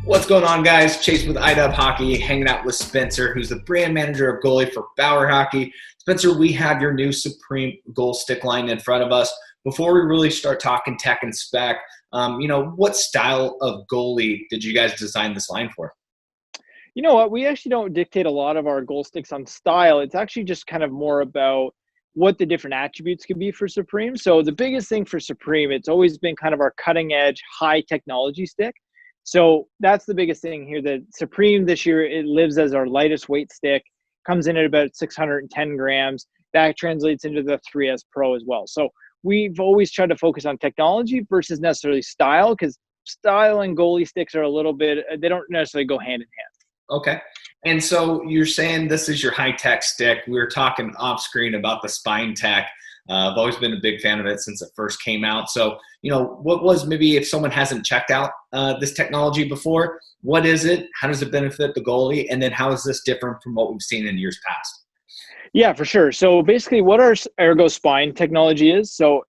What's going on, guys? Chase with iDub Hockey, hanging out with Spencer, who's the brand manager of goalie for Bauer Hockey. Spencer, we have your new Supreme goal stick line in front of us. Before we really start talking tech and spec, what style of goalie did you guys design this line for? You know what? We actually don't dictate a lot of our goal sticks on style. It's actually just kind of more about what the different attributes could be for Supreme. So the biggest thing for Supreme, it's always been kind of our cutting edge, high technology stick. So that's the biggest thing here. That Supreme this year, it lives as our lightest weight stick, comes in at about 610 grams. That translates into the 3S Pro as well. So we've always tried to focus on technology versus necessarily style, because style and goalie sticks are a little bit, they don't necessarily go hand in hand. Okay. And so you're saying this is your high-tech stick. We were talking off-screen about the spine tech. I've always been a big fan of it since it first came out. So, what was, maybe if someone hasn't checked out this technology before, what is it? How does it benefit the goalie? And then how is this different from what we've seen in years past? Yeah, for sure. So basically what our Ergo Spine technology is, so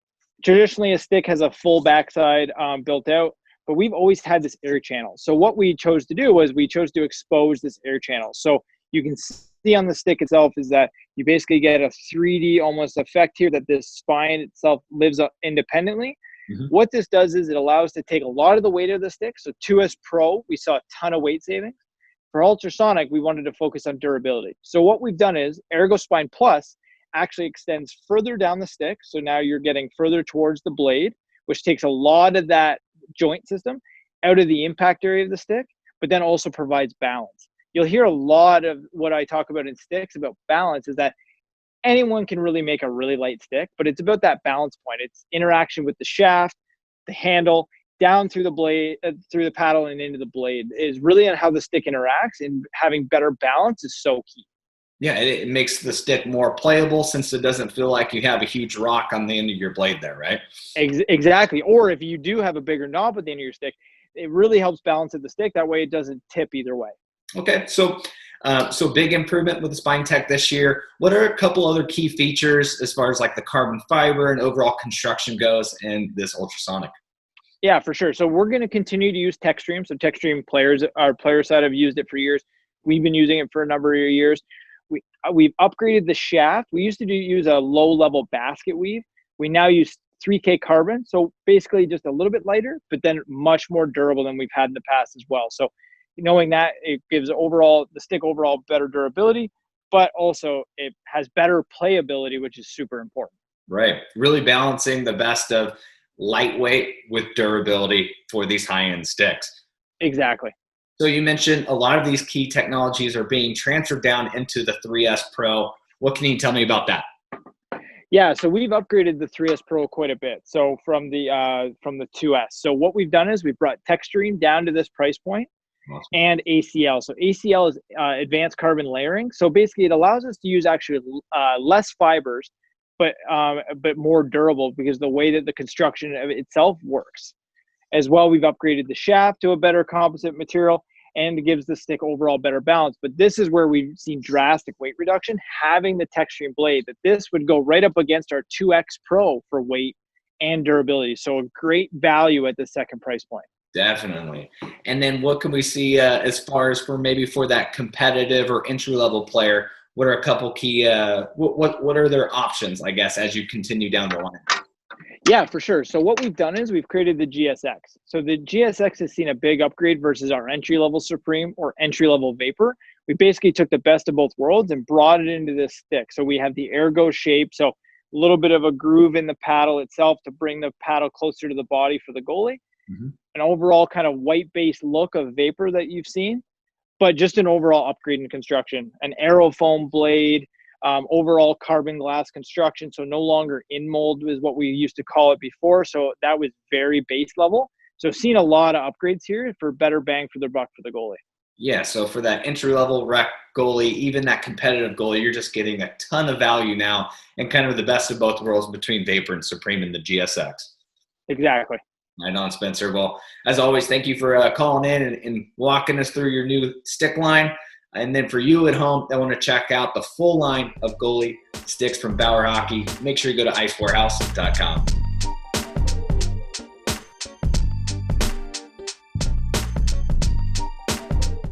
traditionally a stick has a full backside built out, but we've always had this air channel. So what we chose to do was we chose to expose this air channel. So you can see on the stick itself is that you basically get a 3D almost effect here that this spine itself lives up independently. Mm-hmm. What this does is it allows to take a lot of the weight of the stick. So 2S Pro, we saw a ton of weight savings. For Ultrasonic, we wanted to focus on durability. So what we've done is Ergo Spine Plus actually extends further down the stick. So now you're getting further towards the blade, which takes a lot of that joint system out of the impact area of the stick, but then also provides balance. You'll hear a lot of what I talk about in sticks about balance is that anyone can really make a really light stick, but it's about that balance point. It's interaction with the shaft, the handle, down through the blade, through the paddle and into the blade is really on how the stick interacts, and having better balance is so key. Yeah, it makes the stick more playable since it doesn't feel like you have a huge rock on the end of your blade there, right? Exactly. Or if you do have a bigger knob at the end of your stick, it really helps balance the stick. That way it doesn't tip either way. Okay, so big improvement with the spine tech this year. What are a couple other key features as far as like the carbon fiber and overall construction goes in this ultrasonic? Yeah, for sure. So we're going to continue to use TechStream. So TechStream players, our player side have used it for years. We've been using it for a number of years. We've upgraded the shaft. We used to use a low-level basket weave. We now use 3K carbon. So basically just a little bit lighter, but then much more durable than we've had in the past as well. So knowing that, it gives the stick overall better durability, but also it has better playability, which is super important. Right. Really balancing the best of lightweight with durability for these high-end sticks. Exactly. So you mentioned a lot of these key technologies are being transferred down into the 3S Pro. What can you tell me about that? Yeah, so we've upgraded the 3S Pro quite a bit. So from the 2S. So what we've done is we've brought TechStream down to this price point. Awesome. And ACL. So ACL is advanced carbon layering. So basically it allows us to use actually less fibers, but more durable, because the way that the construction of itself works. As well, we've upgraded the shaft to a better composite material, and it gives the stick overall better balance. But this is where we've seen drastic weight reduction, having the TechStream blade, that this would go right up against our 2X Pro for weight and durability. So a great value at the second price point. Definitely. And then what can we see as far as for that competitive or entry-level player? What are a couple key, what are their options, I guess, as you continue down the line? Yeah, for sure. So what we've done is we've created the GSX. So the GSX has seen a big upgrade versus our entry-level Supreme or entry-level Vapor. We basically took the best of both worlds and brought it into this stick. So we have the Ergo shape, so a little bit of a groove in the paddle itself to bring the paddle closer to the body for the goalie. Mm-hmm. An overall kind of white-based look of Vapor that you've seen, but just an overall upgrade in construction. An aerofoam blade, overall carbon glass construction, so no longer in mold is what we used to call it before. So that was very base level. So seen a lot of upgrades here for better bang for the buck for the goalie. Yeah, so for that entry-level rec goalie, even that competitive goalie, you're just getting a ton of value now, and kind of the best of both worlds between Vapor and Supreme and the GSX. Exactly. Right on, Spencer. Well, as always, thank you for calling in and walking us through your new stick line. And then for you at home that want to check out the full line of goalie sticks from Bauer Hockey, make sure you go to icewarehouse.com.